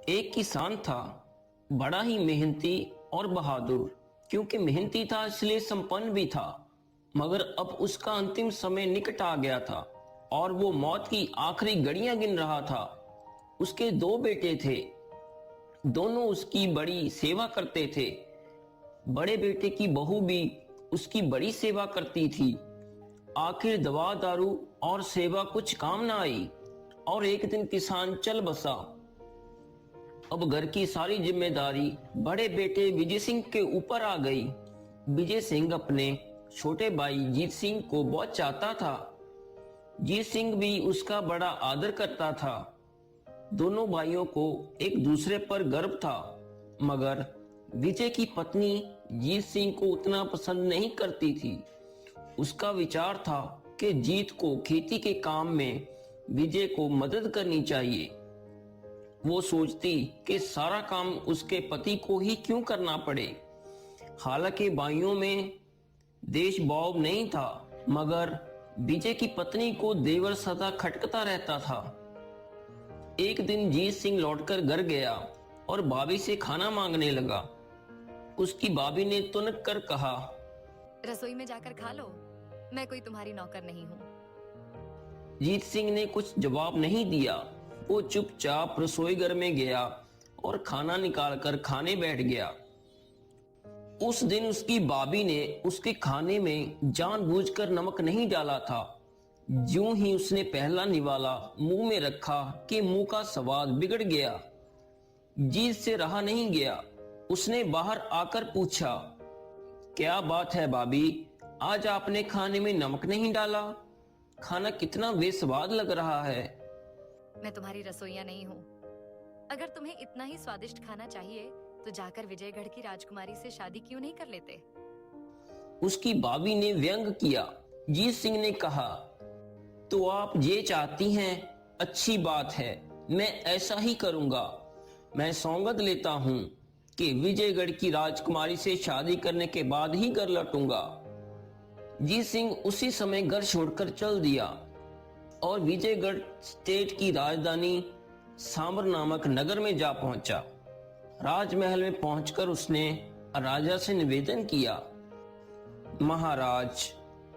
एक किसान था, बड़ा ही मेहनती और बहादुर। क्योंकि मेहनती था इसलिए संपन्न भी था। मगर अब उसका अंतिम समय निकट आ गया था और वो मौत की आखिरी घड़ियां गिन रहा था। उसके दो बेटे थे, दोनों उसकी बड़ी सेवा करते थे। बड़े बेटे की बहू भी उसकी बड़ी सेवा करती थी। आखिर दवा दारू और सेवा कुछ काम ना आई और एक दिन किसान चल बसा। अब घर की सारी जिम्मेदारी बड़े बेटे विजय सिंह के ऊपर आ गई। विजय सिंह अपने छोटे भाई जीत सिंह को बहुत चाहता था। जीत सिंह भी उसका बड़ा आदर करता था। दोनों भाइयों को एक दूसरे पर गर्व था। मगर विजय की पत्नी जीत सिंह को उतना पसंद नहीं करती थी। उसका विचार था कि जीत को खेती के काम में विजय को मदद करनी चाहिए। वो सोचती कि सारा काम उसके पति को ही क्यों करना पड़े। हालांकि भाइयों में देश भाव नहीं था, मगर विजय की पत्नी को देवर सदा खटकता रहता था। एक दिन जीत सिंह लौटकर घर गया और भाभी से खाना मांगने लगा। उसकी भाभी ने तुनक कर कहा, रसोई में जाकर खा लो, मैं कोई तुम्हारी नौकर नहीं हूँ। जीत सिंह ने कुछ जवाब नहीं दिया। वो चुपचाप रसोई घर में गया और खाना निकालकर खाने बैठ गया। उस दिन उसकी भाभी ने उसके खाने में जानबूझकर नमक नहीं डाला था। ज्यों ही उसने पहला निवाला मुंह में रखा कि मुंह का स्वाद बिगड़ गया। जीत से रहा नहीं गया। उसने बाहर आकर पूछा, क्या बात है भाभी, आज आपने खाने में नमक नहीं डाला? खाना कितना बेस्वाद लग रहा है। मैं तुम्हारी रसोइया नहीं हूँ। अगर तुम्हें इतना ही स्वादिष्ट खाना चाहिए तो जाकर विजयगढ़ की राजकुमारी से शादी क्यों नहीं कर लेते? उसकी भाभी ने व्यंग किया। जीत सिंह ने कहा, तो आप ये चाहती हैं, अच्छी बात है, मैं ऐसा ही करूंगा। मैं सौगंध लेता हूं कि विजयगढ़ की राजकुमारी से शादी करने के बाद ही घर लौटूंगा। जीत सिंह उसी समय घर छोड़कर चल दिया और विजयगढ़ स्टेट की राजधानी सांबर नामक नगर में जा पहुंचा। राजमहल में पहुंचकर उसने राजा से निवेदन किया, महाराज,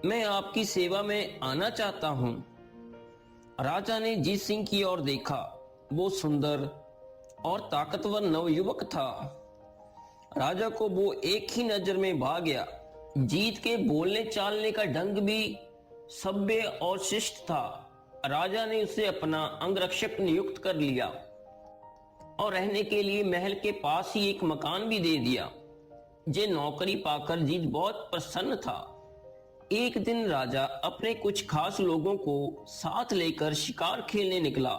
मैं आपकी सेवा में आना चाहता हूं। राजा ने जीत सिंह की ओर देखा। वो सुंदर और ताकतवर नवयुवक था। राजा को वो एक ही नजर में भा गया। जीत के बोलने चालने का ढंग भी सभ्य और शिष्ट था। राजा ने उसे अपना अंगरक्षक नियुक्त कर लिया और रहने के लिए महल के पास ही एक मकान भी दे दिया। ये नौकरी पाकर जीत बहुत प्रसन्न था। एक दिन राजा अपने कुछ खास लोगों को साथ लेकर शिकार खेलने निकला।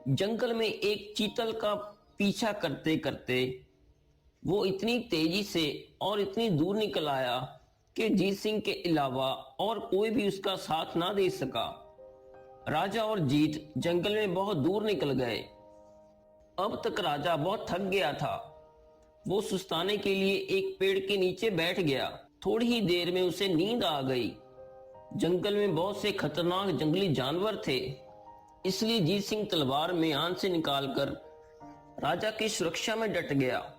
जंगल में एक चीतल का पीछा करते करते वो इतनी तेजी से और इतनी दूर निकल आया कि जीत सिंह के अलावा और कोई भी उसका साथ ना दे सका। राजा और जीत जंगल में बहुत दूर निकल गए। अब तक राजा बहुत थक गया था। वो सुस्ताने के लिए एक पेड़ के नीचे बैठ गया। थोड़ी ही देर में उसे नींद आ गई। जंगल में बहुत से खतरनाक जंगली जानवर थे, इसलिए जीत सिंह तलवार म्यान से निकालकर राजा की सुरक्षा में डट गया।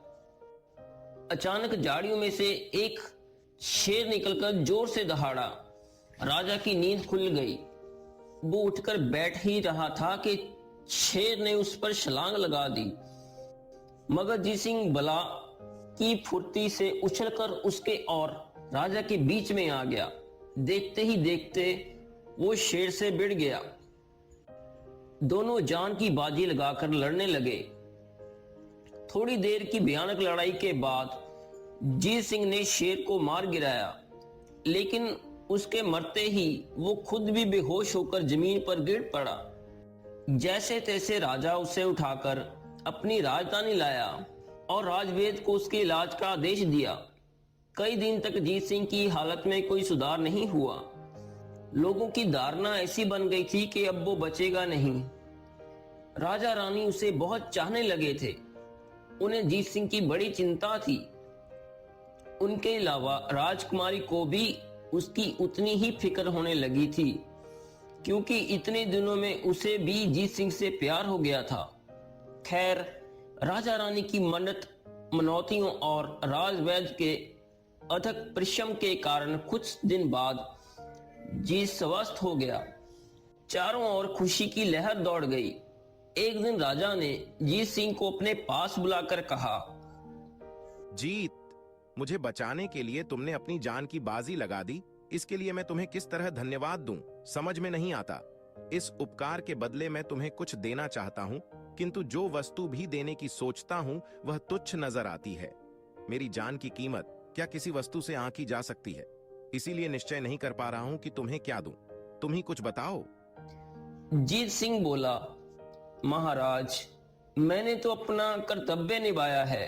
अचानक झाड़ियों में से एक शेर निकलकर जोर से दहाड़ा। राजा की नींद खुल गई। वो उठकर बैठ ही रहा था कि शेर ने उस पर छलांग लगा दी। मगर जीत सिंह बला की फुर्ती से उछलकर उसके और राजा के बीच में आ गया। देखते ही देखते वो शेर से भिड़ गया। दोनों जान की बाजी लगाकर लड़ने लगे। थोड़ी देर की भयानक लड़ाई के बाद जीत सिंह ने शेर को मार गिराया, लेकिन उसके मरते ही वो खुद भी बेहोश होकर जमीन पर गिर पड़ा। जैसे तैसे राजा उसे उठाकर अपनी राजधानी लाया और राजवेद को उसके इलाज का आदेश दिया। कई दिन तक जीत सिंह की हालत में कोई सुधार नहीं हुआ। लोगों की धारणा ऐसी बन गई थी कि अब वो बचेगा नहीं। राजा रानी उसे बहुत चाहने लगे थे। उन्हें जीत सिंह की बड़ी चिंता थी। उनके अलावा राजकुमारी को भी उसकी उतनी ही फिक्र होने लगी थी, क्योंकि इतने दिनों में उसे भी जीत सिंह से प्यार हो गया था। खैर, राजा रानी की मन्नत मनौतियों और राजवैद्य के अथक परिश्रम के कारण कुछ दिन बाद जी स्वस्थ हो गया। चारों ओर खुशी की लहर दौड़ गई। एक दिन राजा ने जीत सिंह को अपने पास बुलाकर कहा, जीत, मुझे बचाने के लिए तुमने अपनी जान की बाजी लगा दी। इसके लिए मैं तुम्हें किस तरह धन्यवाद दूं, समझ में नहीं आता। इस उपकार के बदले मैं तुम्हें कुछ देना चाहता हूं, किंतु जो वस्तु भी देने की सोचता हूं वह तुच्छ नजर आती है। मेरी जान की कीमत क्या किसी वस्तु से आंकी जा सकती है? इसीलिए निश्चय नहीं कर पा रहा हूं कि तुम्हें क्या दूं। तुम ही कुछ बताओ। जीत सिंह बोला, महाराज, मैंने तो अपना कर्तव्य निभाया है।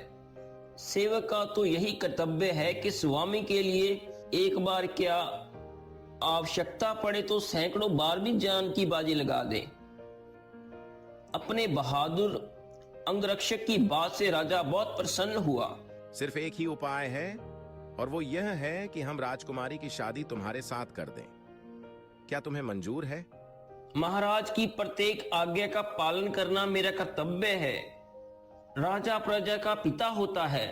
सेवक का तो यही कर्तव्य है कि स्वामी के लिए एक बार क्या, आवश्यकता पड़े तो सैकड़ों बार भी जान की बाजी लगा दे। अपने बहादुर अंगरक्षक की बात से राजा बहुत प्रसन्न हुआ। सिर्फ एक ही उपाय है, और वो यह है कि हम राजकुमारी की शादी तुम्हारे साथ कर दें। क्या तुम्हें मंजूर है? महाराज की प्रत्येक आज्ञा का पालन करना मेरा कर्तव्य है। राजा प्रजा का पिता होता है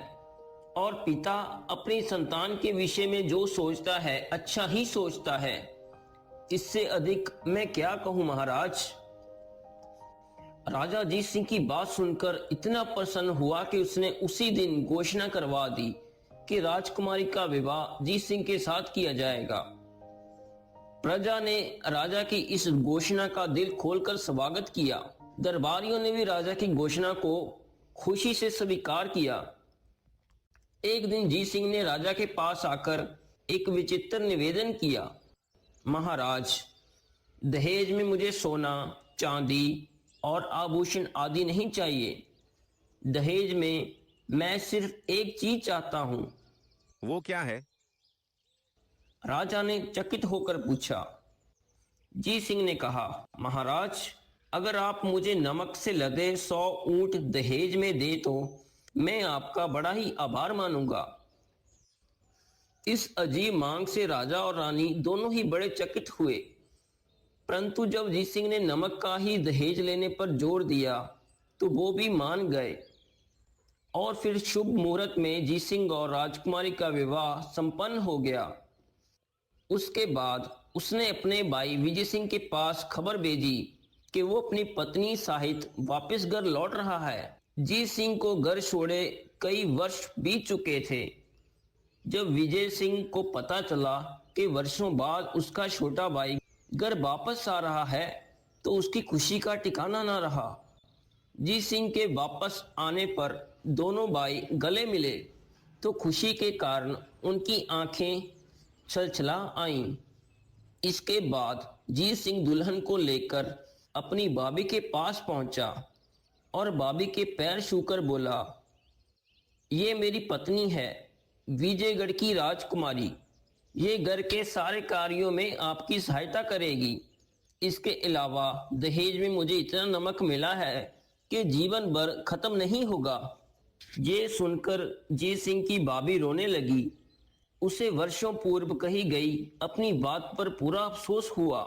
और पिता अपनी संतान के विषय में जो सोचता है अच्छा ही सोचता है। इससे अधिक मैं क्या कहूं महाराज। राजा जीत सिंह की बात सुनकर इतना प्रसन्न हुआ कि उसने उसी दिन घोषणा करवा दी कि राजकुमारी का विवाह जीत सिंह के साथ किया जाएगा। प्रजा ने राजा की इस घोषणा का दिल खोलकर स्वागत किया। दरबारियों ने भी राजा की घोषणा को खुशी से स्वीकार किया। एक दिन जीत सिंह ने राजा के पास आकर एक विचित्र निवेदन किया, महाराज, दहेज में मुझे सोना, चांदी और आभूषण आदि नहीं चाहिए। दहेज में मैं सिर्फ एक चीज चाहता हूं। वो क्या है? राजा ने चकित होकर पूछा। जीत सिंह ने कहा, महाराज, अगर आप मुझे नमक से लदे 100 ऊंट दहेज में दे तो मैं आपका बड़ा ही आभार मानूंगा। इस अजीब मांग से राजा और रानी दोनों ही बड़े चकित हुए, परंतु जब जीत सिंह ने नमक का ही दहेज लेने पर जोर दिया तो वो भी मान गए। और फिर शुभ मुहूर्त में जीत सिंह और राजकुमारी का विवाह संपन्न हो गया। उसके बाद उसने अपने भाई विजय सिंह के पास खबर भेजी कि वो अपनी पत्नी सहित वापस घर लौट रहा है। जीत सिंह को घर छोड़े कई वर्ष बीत चुके थे। जब विजय सिंह को पता चला कि वर्षों बाद उसका छोटा भाई घर वापस आ रहा है तो उसकी खुशी का ठिकाना न रहा। जीत सिंह के वापस आने पर दोनों भाई गले मिले तो खुशी के कारण उनकी आंखें छलछला आईं। इसके बाद जीत सिंह दुल्हन को लेकर अपनी भाभी के पास पहुंचा और भाभी के पैर छूकर बोला, ये मेरी पत्नी है, विजयगढ़ की राजकुमारी। ये घर के सारे कार्यों में आपकी सहायता करेगी। इसके अलावा दहेज में मुझे इतना नमक मिला है कि जीवन भर खत्म नहीं होगा। ये सुनकर जीत सिंह की भाभी रोने लगी। उसे वर्षों पूर्व कही गई अपनी बात पर पूरा अफसोस हुआ।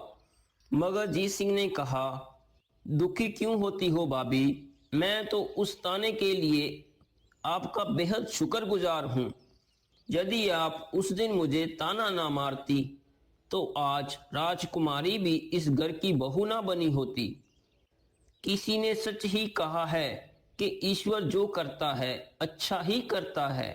मगर जीत सिंह ने कहा, दुखी क्यों होती हो भाभी, मैं तो उस ताने के लिए आपका बेहद शुक्रगुजार हूँ। यदि आप उस दिन मुझे ताना ना मारती तो आज राजकुमारी भी इस घर की बहू ना बनी होती। किसी ने सच ही कहा है कि ईश्वर जो करता है अच्छा ही करता है।